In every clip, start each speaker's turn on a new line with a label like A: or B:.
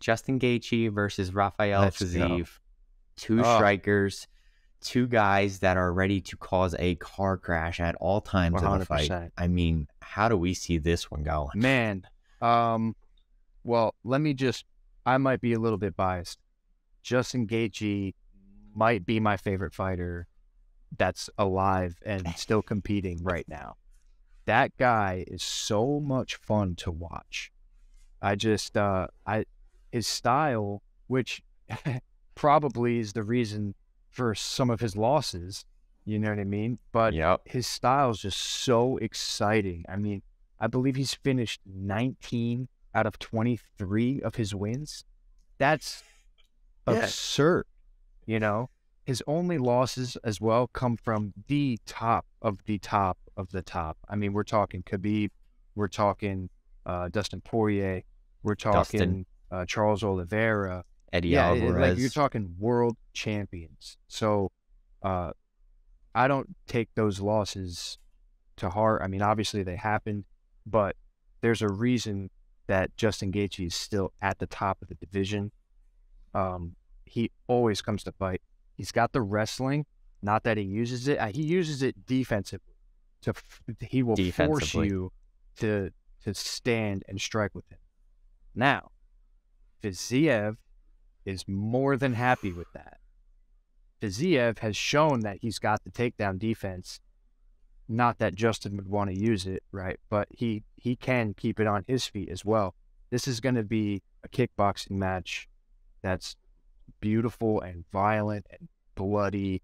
A: Justin Gaethje versus Rafael
B: Let's go.
A: Fiziev. Two strikers, two guys that are ready to cause a car crash at all times of the fight.
B: 100%.
A: I mean, how do we see this one going?
B: Man, well, I might be a little bit biased. Justin Gaethje might be my favorite fighter that's alive and still competing right now. That guy is so much fun to watch. His style, which probably is the reason for some of his losses, you know what I mean? But his style is just so exciting. I mean, I believe he's finished 19 out of 23 of his wins. That's absurd, you know? His only losses as well come from the top of the top of the top. I mean, we're talking Khabib, we're talking Dustin Poirier, we're talking Charles Oliveira,
A: Eddie Alvarez.
B: Like you're talking world champions. So I don't take those losses to heart. I mean, obviously they happened, but there's a reason that Justin Gaethje is still at the top of the division. He always comes to fight. He's got the wrestling, not that he uses it. He uses it defensively. He will force you to stand and strike with him. Now, Fiziev is more than happy with that. Fiziev has shown that he's got the takedown defense. Not that Justin would want to use it, right? But he can keep it on his feet as well. This is going to be a kickboxing match that's beautiful and violent and bloody.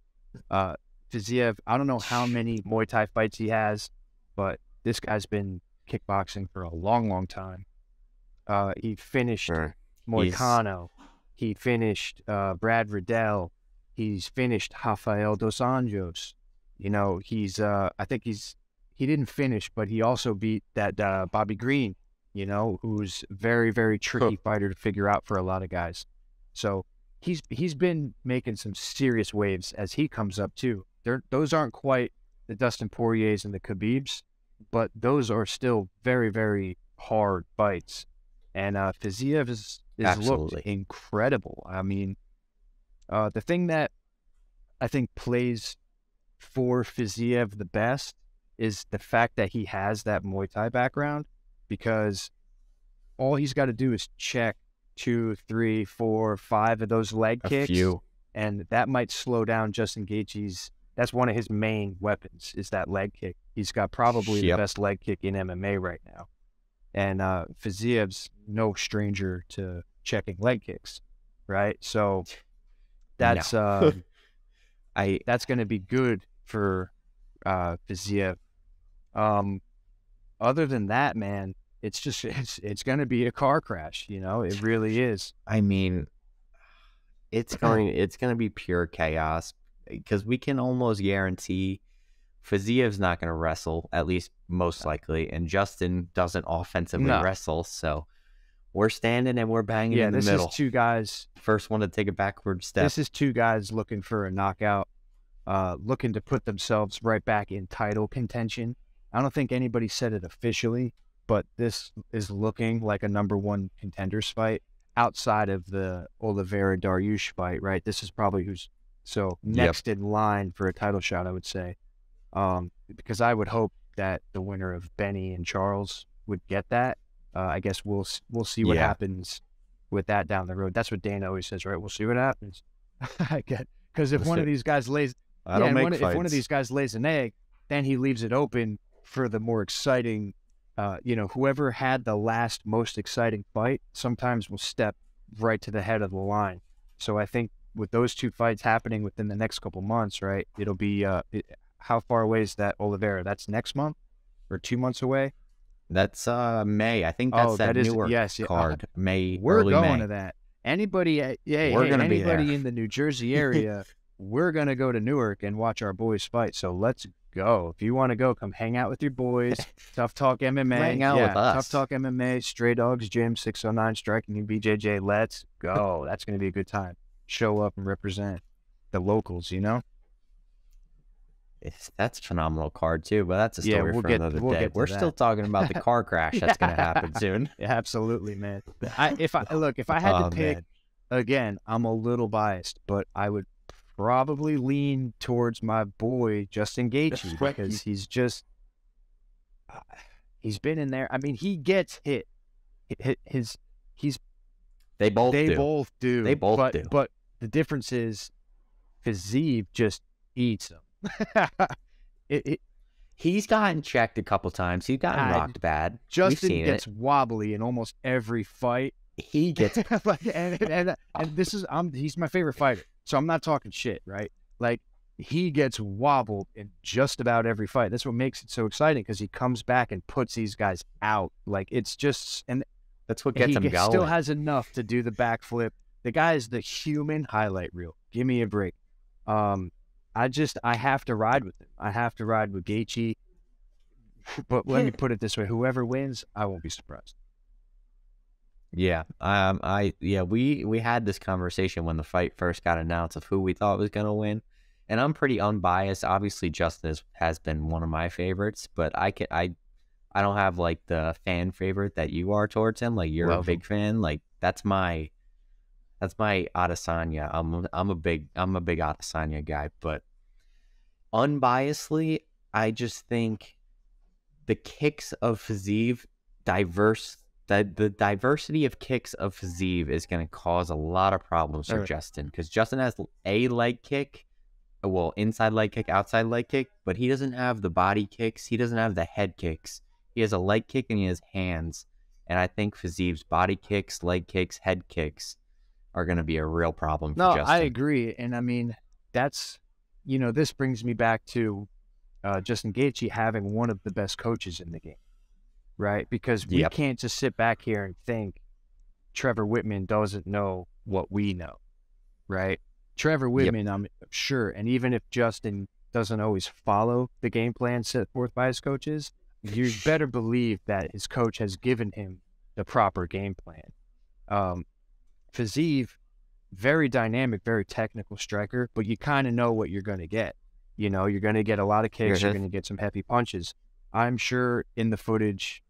B: Fiziev, I don't know how many Muay Thai fights he has, but this guy's been kickboxing for a long, long time. He finished Moicano. He finished Brad Riddell. He's finished Rafael dos Anjos. You know, he didn't finish, but he also beat that Bobby Green, you know, who's very, very tricky fighter to figure out for a lot of guys. So he's been making some serious waves as he comes up too. Those aren't quite the Dustin Poiriers and the Khabibs, but those are still very, very hard fights. And Fiziev is looked incredible. I mean, the thing that I think plays for Fiziev the best is the fact that he has that Muay Thai background, because all he's got to do is check 2, 3, 4, 5 of those leg kicks, and that might slow down Justin Gaethje's. That's one of his main weapons, is that leg kick. He's got probably the best leg kick in MMA right now. And Fiziev's no stranger to checking leg kicks, right? So that's that's going to be good for Fiziev. Other than that, man, it's going to be a car crash, you know? It really is.
A: I mean, it's going to be pure chaos, because we can almost guarantee Fiziev's not going to wrestle, at least most likely, and Justin doesn't offensively wrestle, so we're standing and we're banging in the middle.
B: This is two guys.
A: First one to take a backward step.
B: This is two guys looking for a knockout, looking to put themselves right back in title contention. I don't think anybody said it officially, but this is looking like a #1 contenders fight outside of the Oliveira-Dariush fight, right? This is probably who's next in line for a title shot, I would say. Because I would hope that the winner of Benny and Charles would get that. I guess we'll see what happens with that down the road. That's what Dana always says, right? We'll see what happens. I get, because if one of these guys lays, if one of these guys lays an egg, then he leaves it open for the more exciting. Whoever had the last most exciting fight sometimes will step right to the head of the line. So I think with those two fights happening within the next couple months, right? It'll be how far away is that Oliveira? That's next month or 2 months away?
A: That's May. I think that's that Newark card. May.
B: We're going
A: May.
B: to that. Anybody anybody in the New Jersey area, we're gonna go to Newark and watch our boys fight. So let's go. If you want to go, come hang out with your boys. Tough Talk MMA.
A: Hang out with us.
B: Tough Talk MMA, Stray Dogs Gym, 609 Striking and BJJ. Let's go. That's gonna be a good time. Show up and represent the locals, you know?
A: That's a phenomenal card too, but that's a
B: Yeah,
A: story for another
B: we'll
A: day.
B: get to
A: We're still
B: that.
A: talking about the car crash that's going to happen soon.
B: Yeah, absolutely, man. If I had to
A: Oh
B: pick
A: man,
B: again, I'm a little biased, but I would probably lean towards my boy Justin Gaethje because he's been in there. I mean, he gets hit. He's
A: they both
B: they
A: do.
B: both do.
A: They both do.
B: But the difference is Fiziev just eats him. it,
A: He's gotten checked a couple times. He's gotten rocked bad. We've
B: Justin
A: seen
B: gets
A: it.
B: wobbly in almost every fight.
A: He gets
B: like, and this is he's my favorite fighter, so I'm not talking shit, right? Like he gets wobbled in just about every fight. That's what makes it so exciting because he comes back and puts these guys out. Like it's just and
A: that's what gets him
B: he
A: going.
B: still has enough to do the backflip. The guy is the human highlight reel. Give me a break. I have to ride with him. I have to ride with Gaethje. But let me put it this way: whoever wins, I won't be surprised.
A: Yeah, we had this conversation when the fight first got announced of who we thought was gonna win, and I'm pretty unbiased. Obviously, Justin has been one of my favorites, but I don't have like the fan favorite that you are towards him. Like you're a big fan. Like that's my Adesanya. I'm a big Adesanya guy, but unbiasedly, I just think the kicks of Fiziev the diversity of kicks of Fiziev is going to cause a lot of problems for Justin because Justin has a leg kick, well, inside leg kick, outside leg kick, but he doesn't have the body kicks. He doesn't have the head kicks. He has a leg kick and he has hands. And I think Fiziev's body kicks, leg kicks, head kicks are going to be a real problem for Justin.
B: No, I agree. And I mean, that's, this brings me back to Justin Gaethje having one of the best coaches in the game. Right? Because we can't just sit back here and think Trevor Whitman doesn't know what we know, right? Trevor Whitman, I'm sure, and even if Justin doesn't always follow the game plan set forth by his coaches, you better believe that his coach has given him the proper game plan. Fiziev, very dynamic, very technical striker, but you kind of know what you're going to get. You're going to get a lot of kicks, you're going to get some heavy punches. I'm sure in the footage,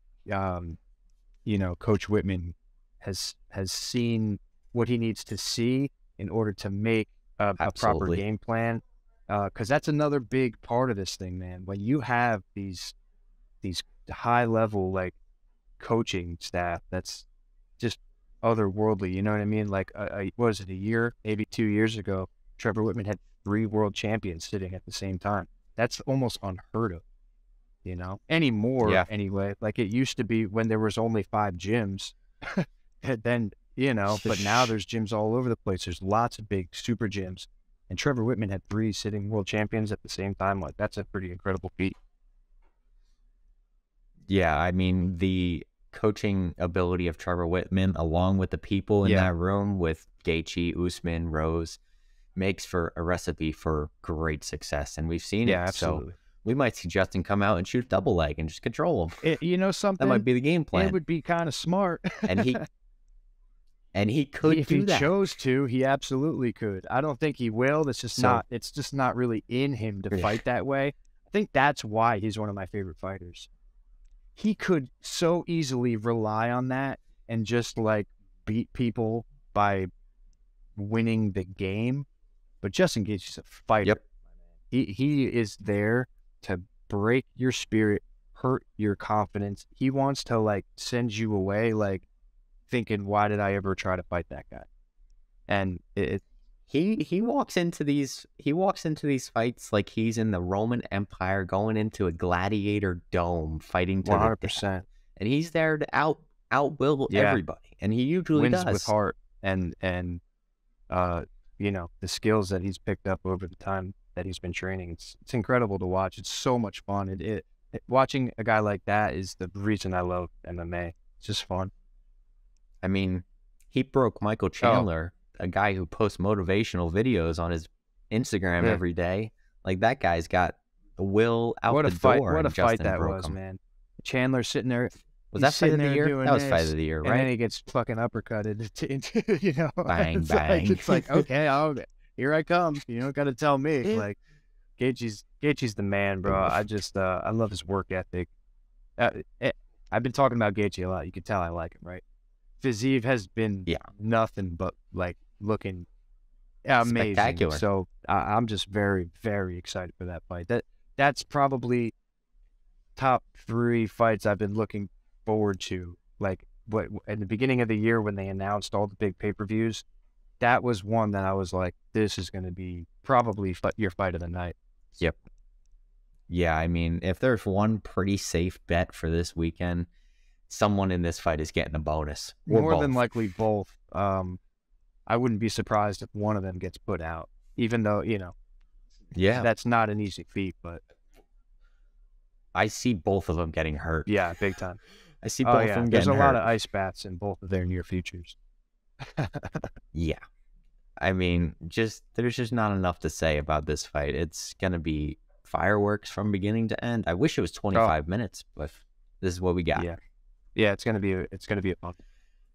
B: Coach Whitman has seen what he needs to see in order to make a proper game plan. Because that's another big part of this thing, man. When you have these high level like coaching staff, that's just otherworldly. You know what I mean? Like, what was it, a year, maybe 2 years ago? Trevor Whitman had 3 world champions sitting at the same time. That's almost unheard of. Anymore, anyway. Like it used to be when there was only 5 gyms. And then, but now there's gyms all over the place. There's lots of big super gyms. And Trevor Whitman had 3 sitting world champions at the same time. Like that's a pretty incredible feat.
A: Yeah, I mean, the coaching ability of Trevor Whitman, along with the people in that room with Gaethje, Usman, Rose, makes for a recipe for great success. And we've seen it.
B: Absolutely.
A: So we might see Justin come out and shoot a double leg and just control him.
B: Something?
A: That might be the game plan.
B: It would be kind of smart.
A: and he could
B: if
A: do that.
B: If he chose to, he absolutely could. I don't think he will. It's just not really in him to fight that way. I think that's why he's one of my favorite fighters. He could so easily rely on that and just like beat people by winning the game. But Justin Gaethje is a fighter. He is there to break your spirit, hurt your confidence. He wants to like send you away like thinking, why did I ever try to fight that guy? And
A: he walks into these fights like he's in the Roman Empire going into a gladiator dome fighting to
B: 100%.
A: And he's there to outwill everybody. And he usually
B: wins
A: does
B: with heart and the skills that he's picked up over the time that he's been training. It's incredible to watch. It's so much fun. Watching a guy like that is the reason I love MMA. It's just fun.
A: I mean, he broke Michael Chandler, a guy who posts motivational videos on his Instagram every day. Like that guy's got the will out the door.
B: What a fight that was, man. Chandler sitting there.
A: Was that fight of the year? That was fight of the year, right?
B: And then he gets fucking uppercutted into
A: bang, bang.
B: It's like, okay, here I come. You don't got to tell me. Like, Gaethje's the man, bro. I love his work ethic. Uh, eh, I've been talking about Gaethje a lot. You can tell I like him, right? Fiziev has been
A: Yeah,
B: nothing but like looking amazing.
A: spectacular.
B: So I'm just very, very excited for that fight. That's probably top 3 fights I've been looking forward to. Like what in the beginning of the year when they announced all the big pay-per-views, that was one that I was like, this is going to be probably your fight of the night.
A: Yep. Yeah, I mean, if there's one pretty safe bet for this weekend, someone in this fight is getting a bonus.
B: More than likely both. I wouldn't be surprised if one of them gets put out, even though,
A: Yeah,
B: that's not an easy feat, but
A: I see both of them getting hurt.
B: yeah, big time.
A: I see
B: Oh,
A: both of
B: yeah.
A: them
B: There's
A: getting
B: a
A: hurt.
B: lot of ice bats in both of their near futures.
A: Yeah. I mean, there's just not enough to say about this fight. It's going to be fireworks from beginning to end. I wish it was 25 minutes, but this is what we got.
B: Yeah. Yeah, it's gonna be a fun.